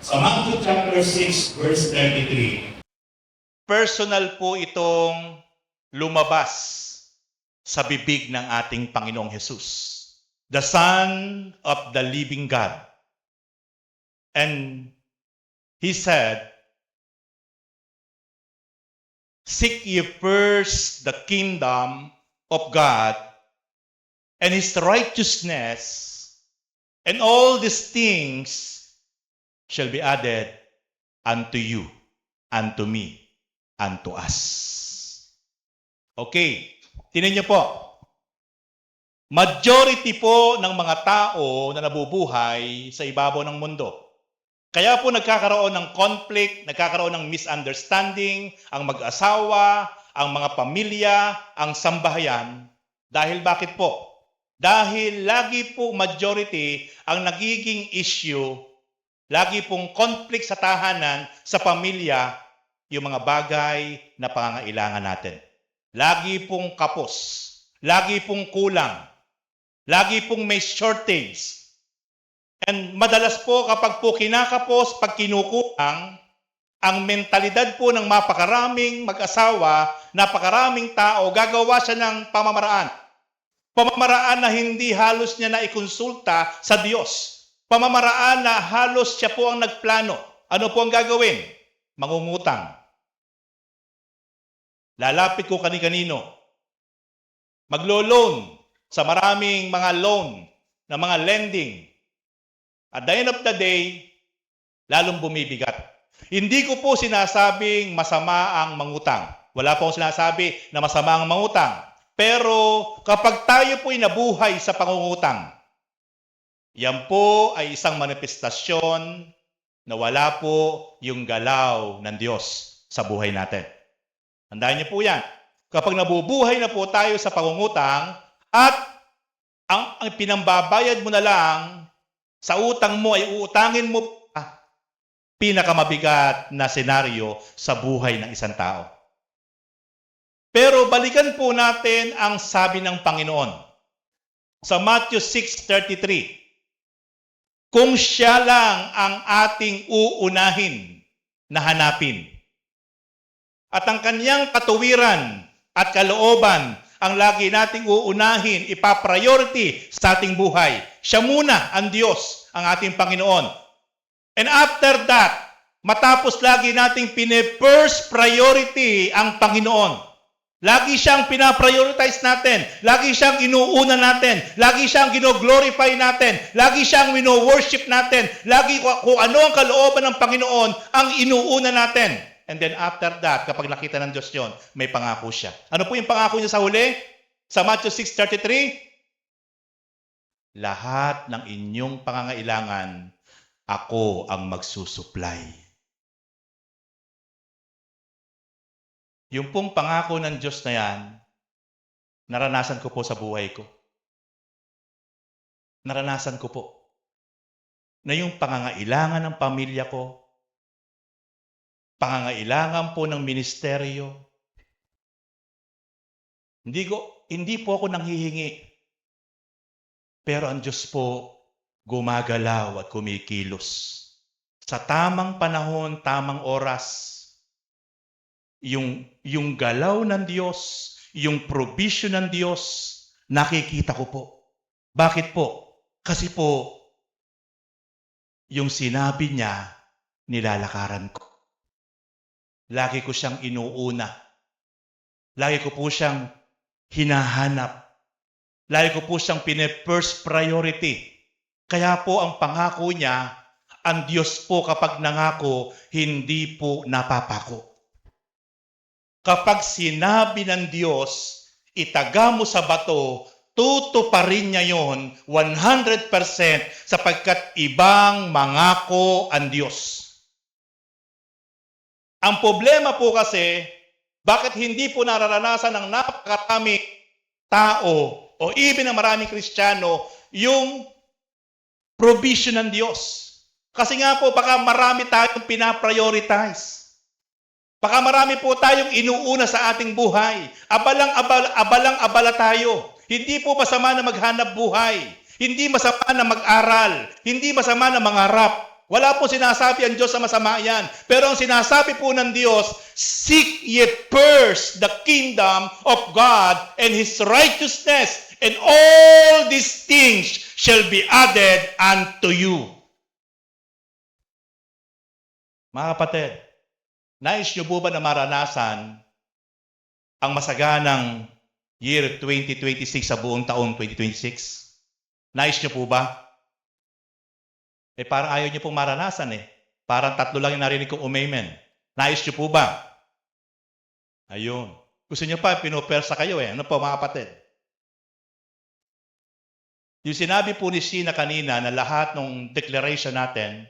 Sa Matthew chapter 6, verse 33. Personal po itong lumabas sa bibig ng ating Panginoong Hesus, the Son of the living God. And He said, "Seek ye first the kingdom of God and His righteousness, and all these things shall be added unto you, unto me, unto us." Okay, tinan niyo po. Majority po ng mga tao na nabubuhay sa ibabaw ng mundo. Kaya po nagkakaroon ng conflict, nagkakaroon ng misunderstanding, ang mag-asawa, ang mga pamilya, ang sambahayan. Dahil bakit po? Dahil lagi po majority ang nagiging issue, lagi pong conflict sa tahanan, sa pamilya, yung mga bagay na pangangailangan natin. Lagi pong kapos, lagi pong kulang, lagi pong may shortage. And madalas po kapag po kinakapos, pag kinukulang, ang mentalidad po ng mapakaraming mag-asawa, napakaraming tao, gagawa siya ng pamamaraan. Pamamaraan na hindi halos niya na ikonsulta sa Diyos. Pamamaraan na halos siya po ang nagplano. Ano po ang gagawin? Mangungutang. Lalapit ko kani-kanino. Maglo-loan sa maraming mga loan, na mga lending. At the end of the day, lalong bumibigat. Hindi ko po sinasabing masama ang mangutang. Wala po akong sinasabi na masama ang mangutang. Pero kapag tayo po'y nabuhay sa pangungutang, yan po ay isang manifestasyon na wala po yung galaw ng Diyos sa buhay natin. Tandaan niyo po yan. Kapag nabubuhay na po tayo sa pangungutang at ang pinambabayad mo na lang sa utang mo ay uutangin mo pinakamabigat na senaryo sa buhay ng isang tao. Pero balikan po natin ang sabi ng Panginoon sa Matthew 6:33. Kung siya lang ang ating uunahin na hanapin at ang kanyang katuwiran at kalooban ang lagi nating uunahin, ipapriority sa ating buhay. Siya muna ang Diyos, ang ating Panginoon. And after that, matapos lagi nating pine-first priority ang Panginoon. Lagi siyang pinaprioritize natin. Lagi siyang inuuna natin. Lagi siyang gino-glorify natin. Lagi siyang wino-worship natin. Lagi kung ano ang kalooban ng Panginoon ang inuuna natin. And then after that, kapag nakita ng Diyos yon, may pangako siya. Ano po yung pangako niya sa huli? Sa Matthew 6:33? Lahat ng inyong pangangailangan, ako ang magsusupply. Yung pong pangako ng Diyos na yan, naranasan ko po sa buhay ko. Naranasan ko po na yung pangangailangan ng pamilya ko, pangangailangan po ng ministeryo, hindi po ako nanghihingi. Pero ang Diyos po gumagalaw at kumikilos. Sa tamang panahon, tamang oras, yung galaw ng Diyos, yung provision ng Diyos, nakikita ko po. Bakit po? Kasi po, yung sinabi niya, nilalakaran ko. Lagi ko siyang inuuna. Lagi ko po siyang hinahanap. Lagi ko po siyang pine-first priority. Kaya po ang pangako niya, ang Diyos po kapag nangako, hindi po napapako. Kapag sinabi ng Diyos, itaga mo sa bato, tutuparin niya yon 100% sapagkat ibang mangako ang Diyos. Ang problema po kasi, bakit hindi po nararanasan ng napakarami tao o even ng maraming Kristiyano yung provision ng Diyos? Kasi nga po, baka marami tayong pinaprioritize. Baka marami po tayong inuuna sa ating buhay. Abalang-abala tayo. Hindi po masama na maghanap buhay. Hindi masama na mag-aral. Hindi masama na mangarap. Wala po sinasabi ang Diyos sa masama yan. Pero ang sinasabi po ng Diyos, seek ye first the kingdom of God and His righteousness, and all these things shall be added unto you. Mga kapatid, nais nyo po ba na maranasan ang masaganang year 2026 sa buong taong 2026? Nais nyo po ba? Parang ayaw niyo pong maranasan Parang 3 lang yung narinig kong umamen. Nais niyo po ba? Ayun. Gusto niyo pa, pinupersa kayo Ano po mga kapatid? Yung sinabi po ni Sheena kanina na lahat ng declaration natin,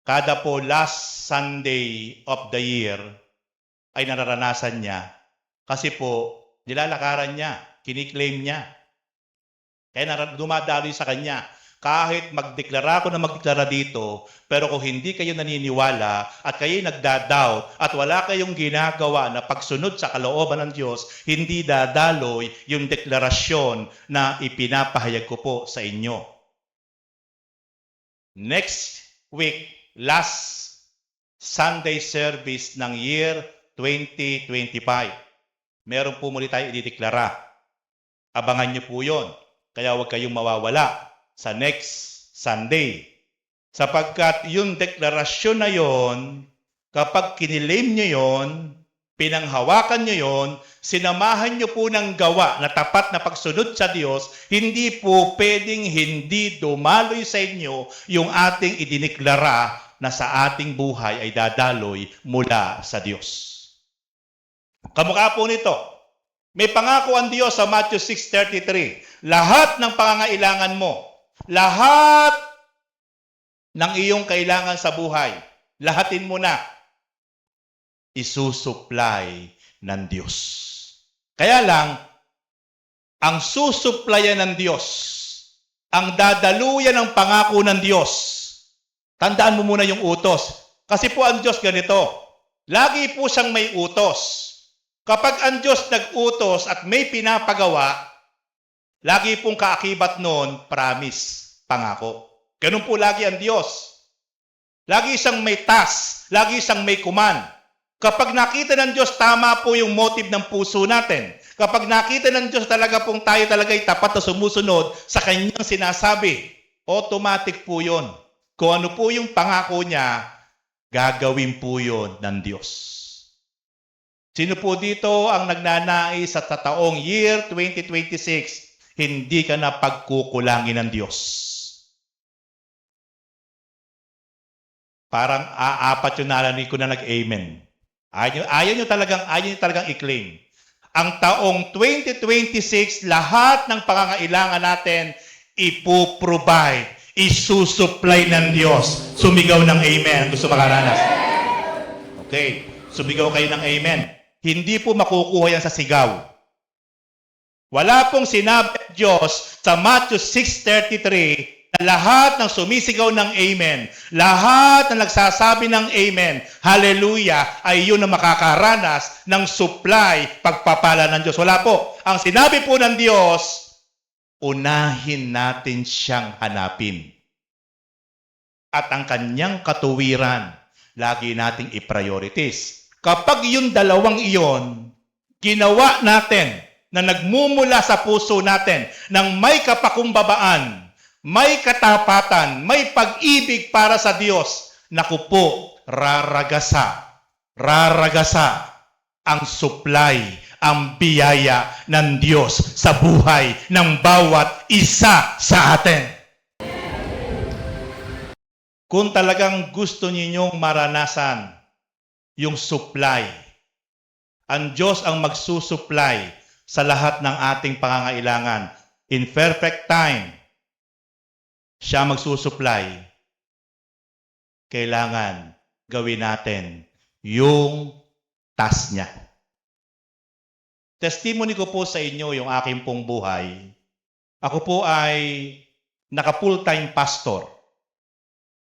kada po last Sunday of the year ay nararanasan niya. Kasi po, nilalakaran niya, kiniklaim niya. Kaya dumadaloy sa kanya. Kahit magdeklara ako na magdeklara dito, pero kung hindi kayo naniniwala at kayo nagdadoubt at wala kayong ginagawa na pagsunod sa kalooban ng Diyos, hindi dadaloy yung deklarasyon na ipinapahayag ko po sa inyo. Next week, last Sunday service ng year 2025, meron po muli tayo idideklara. Abangan niyo po yun. Kaya huwag kayong mawawala sa next Sunday. Sapagkat yung deklarasyon na yon, kapag kinilim nyo yon, pinanghawakan nyo yon, sinamahan nyo po ng gawa na tapat na pagsunod sa Diyos, hindi po pwedeng hindi dumaloy sa inyo yung ating idiniklara na sa ating buhay ay dadaloy mula sa Diyos. Kamukha po nito, may pangako ang Diyos sa Matthew 6:33, lahat ng pangangailangan mo, lahat ng iyong kailangan sa buhay, lahatin mo na, isusupply ng Diyos. Kaya lang, ang susuplayan ng Diyos, ang dadaluyan ng pangako ng Diyos, tandaan mo muna yung utos. Kasi po ang Diyos ganito, lagi po siyang may utos. Kapag ang Diyos nag-utos at may pinapagawa, lagi pong kaakibat noon, promise, pangako. Ganun po lagi ang Diyos. Lagi siyang may task, lagi siyang may command. Kapag nakita ng Diyos, tama po yung motive ng puso natin. Kapag nakita ng Diyos talaga pong tayo talaga'y tapat na sumusunod sa kanyang sinasabi, automatic po yun. Kung ano po yung pangako niya, gagawin po yun ng Diyos. Sino po dito ang nagnanais sa taong year 2026, hindi ka na pagkukulangin ng Diyos? Parang aapat yung narinig ko na nag-amen. Ayaw nyo talagang i-claim. Ang taong 2026, lahat ng pangangailangan natin, ipoprovide, isusupply ng Diyos. Sumigaw ng amen. Gusto makaranas? Okay. Sumigaw kayo ng amen. Hindi po makukuha yan sa sigaw. Wala pong sinabi ng Diyos sa Matthew 6:33 na lahat ng sumisigaw ng amen, lahat na nagsasabi ng amen, hallelujah, ay yun na makakaranas ng supply, pagpapala ng Diyos. Wala po. Ang sinabi po ng Diyos, unahin natin siyang hanapin. At ang kanyang katuwiran, lagi nating i-priorities. Kapag yung dalawang iyon, ginawa natin na nagmumula sa puso natin ng may kapakumbabaan, may katapatan, may pag-ibig para sa Diyos, naku po, raragasa ang supply, ang biyaya ng Diyos sa buhay ng bawat isa sa atin. Kung talagang gusto ninyong maranasan yung supply, ang Diyos ang magsusupply sa lahat ng ating pangangailangan. In perfect time, siya magsusupply. Kailangan gawin natin yung task niya. Testimony ko po sa inyo yung aking pong buhay. Ako po ay naka-full-time pastor.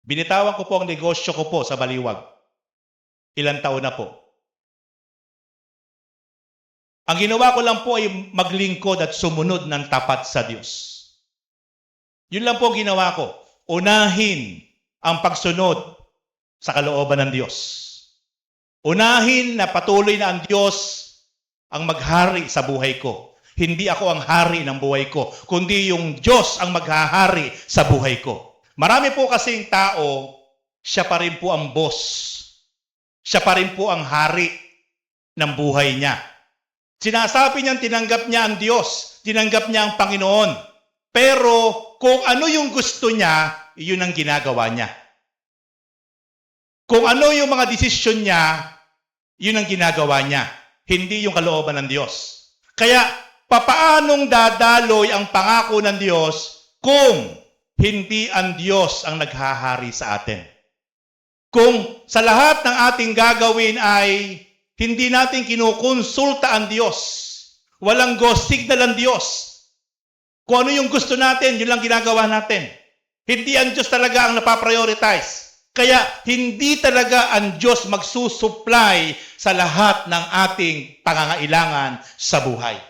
Binitawan ko po ang negosyo ko po sa Baliwag. Ilang taon na po. Ang ginawa ko lang po ay maglingkod at sumunod ng tapat sa Diyos. Yun lang po ang ginawa ko. Unahin ang pagsunod sa kalooban ng Diyos. Unahin na patuloy na ang Diyos ang maghari sa buhay ko. Hindi ako ang hari ng buhay ko, kundi yung Diyos ang maghahari sa buhay ko. Marami po kasing tao, siya pa rin po ang boss. Siya pa rin po ang hari ng buhay niya. Sinasabi niyang tinanggap niya ang Diyos, tinanggap niya ang Panginoon. Pero kung ano yung gusto niya, yun ang ginagawa niya. Kung ano yung mga desisyon niya, yun ang ginagawa niya. Hindi yung kalooban ng Diyos. Kaya, papaanong dadaloy ang pangako ng Diyos kung hindi ang Diyos ang naghahari sa atin? Kung sa lahat ng ating gagawin ay hindi natin kinukonsulta ang Diyos, walang go signal ang Diyos, kung ano yung gusto natin, yun lang ginagawa natin. Hindi ang Diyos talaga ang napaprioritize. Kaya hindi talaga ang Diyos magsusupply sa lahat ng ating pangangailangan sa buhay.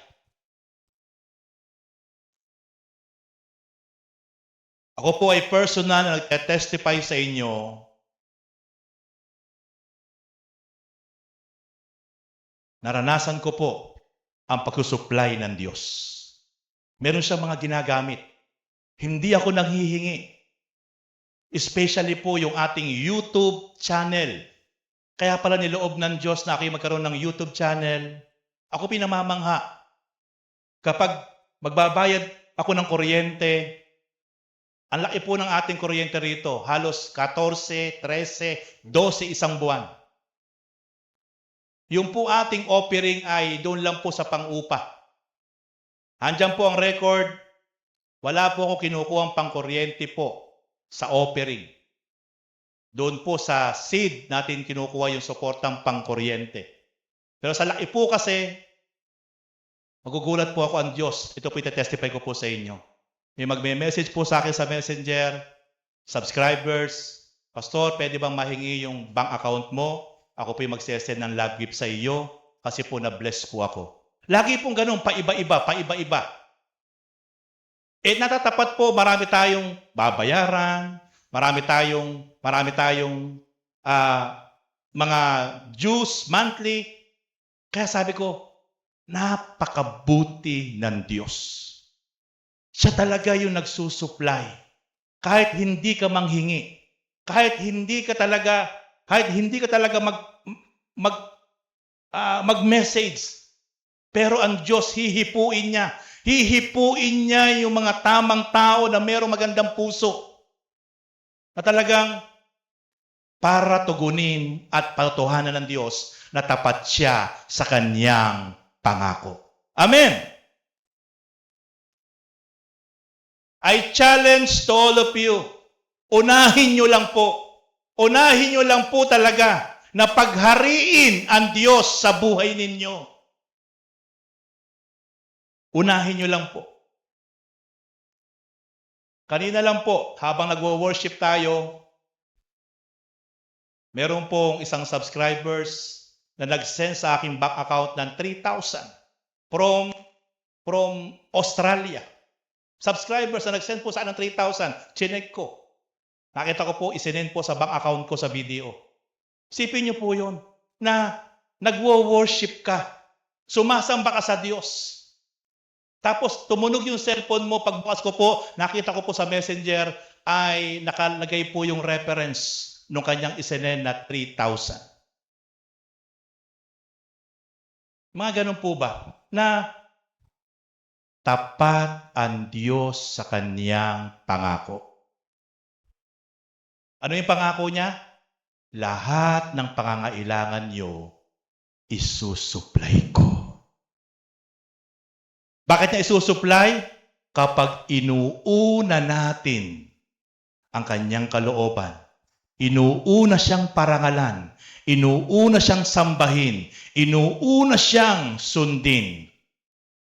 Ako po ay personal na nagtestify sa inyo naranasan ko po ang pagsusupply ng Diyos. Meron siyang mga ginagamit. Hindi ako nanghihingi. Especially po yung ating YouTube channel. Kaya pala niloob ng Diyos na ako'y magkaroon ng YouTube channel. Ako pinamamangha. Kapag magbabayad ako ng kuryente, ang laki po ng ating kuryente rito. Halos 14, 13, 12 isang buwan. Yung po ating offering ay doon lang po sa pang-upa. Handyan po ang record. Wala po ako kinukuhang pangkuryente po sa offering. Doon po sa seed natin kinukuha yung suportang pangkuryente. Pero sa laki po kasi, magugulat po ako ang Diyos. Ito po ite-testify ko po sa inyo. May magme-message po sa akin sa Messenger, subscribers, Pastor, pwede bang mahingi yung bank account mo? Ako po yung magsesend ng love gift sa iyo kasi po na-bless po ako. Lagi pong ganun, paiba-iba, paiba-iba. Natatapat po, marami tayong babayaran, marami tayong mga dues monthly. Kaya sabi ko, napakabuti ng Diyos. Siya talaga yung nagsusupply. Kahit hindi ka manghingi, kahit hindi ka talaga mag-message, pero ang Diyos hihipuin niya. Hihipuin niya yung mga tamang tao na mayroong magandang puso. Na talagang para tugunin at patutuhanan ng Diyos na tapat siya sa kanyang pangako. Amen! I challenge to all of you, unahin nyo lang po talaga na paghariin ang Diyos sa buhay ninyo. Unahin nyo lang po. Kanina lang po, habang nagwo-worship tayo, meron pong isang subscribers na nag-send sa aking bank account ng 3,000 from Australia. Subscribers na nag-send po sa akin ng 3,000, chinek ko. Nakita ko po, isinend po sa bank account ko sa video. Sipin niyo po yun, na nagwo-worship ka, sumasamba ka sa Diyos. Tapos tumunog yung cellphone mo, pagbukas ko po, nakita ko po sa Messenger ay nakalagay po yung reference nung kanyang isinend na 3,000. Mga ganun po ba? Na tapat ang Diyos sa kanyang pangako. Ano yung pangako niya? Lahat ng pangangailangan niyo, isusupply ko. Bakit niya isusupply? Kapag inuuna natin ang kanyang kalooban, inuuna siyang parangalan, inuuna siyang sambahin, inuuna siyang sundin.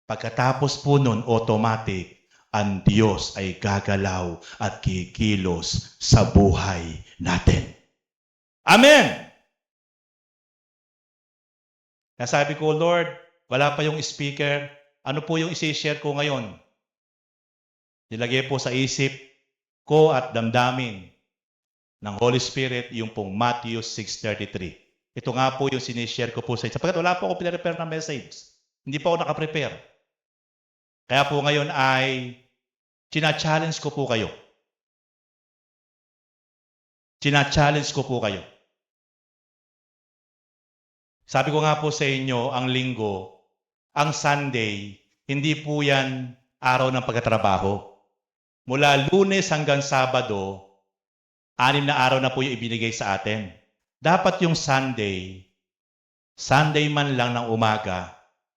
Pagkatapos po nun, automatic, ang Diyos ay gagalaw at kikilos sa buhay natin. Amen! Nasabi ko, Lord, wala pa yung speaker. Ano po yung isi-share ko ngayon? Nilagay po sa isip ko at damdamin. ng Holy Spirit, yung pong Matthew 6:33. Ito nga po yung sinishare ko po sa inyo. Sapagkat wala po ako pinarepare na message. Hindi po ako nakaprepare. Kaya po ngayon ay china-challenge ko po kayo. China-challenge ko po kayo. Sabi ko nga po sa inyo, ang linggo, ang Sunday, hindi po yan araw ng pagtatrabaho. Mula Lunes hanggang Sabado, 6 na araw na po yung ibinigay sa atin. Dapat yung Sunday man lang ng umaga,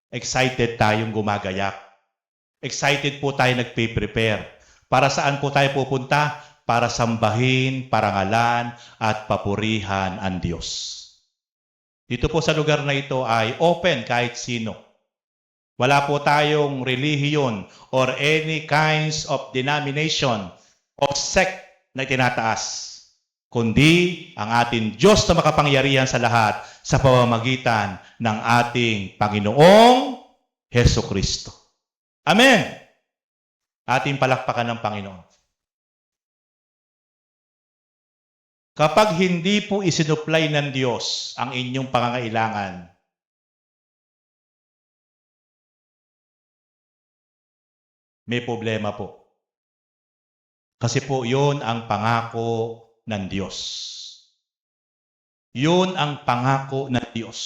excited tayong gumagayak. Excited po tayo nagpe-prepare. Para saan po tayo pupunta? Para sambahin, parangalan, at papurihan ang Diyos. Dito po sa lugar na ito ay open kahit sino. Wala po tayong relihiyon or any kinds of denomination o sect na tinataas. Kundi ang ating Diyos na makapangyarihan sa lahat sa pamamagitan ng ating Panginoong Hesukristo. Amen! Ating palakpakan ng Panginoon. Kapag hindi po isinupply ng Diyos ang inyong pangangailangan, may problema po. Kasi po, yun ang pangako ng Diyos. Yun ang pangako ng Diyos.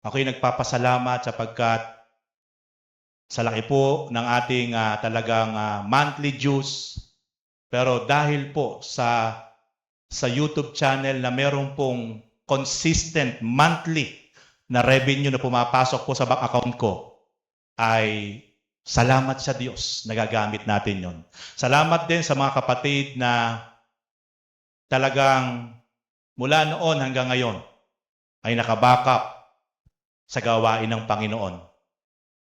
Ako'y nagpapasalamat sapagkat sa laki po ng ating talagang monthly dues, pero dahil po sa YouTube channel na meron pong consistent monthly na revenue na pumapasok po sa bank account ko, ay salamat sa Diyos, nagagamit natin yon. Salamat din sa mga kapatid na talagang mula noon hanggang ngayon ay nakabackup sa gawain ng Panginoon.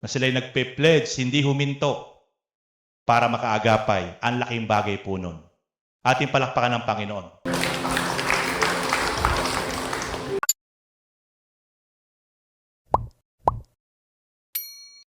Na sila'y nagpe-pledge, hindi huminto para makaagapay. Ang laking bagay po nun. Ating palakpakan ng Panginoon.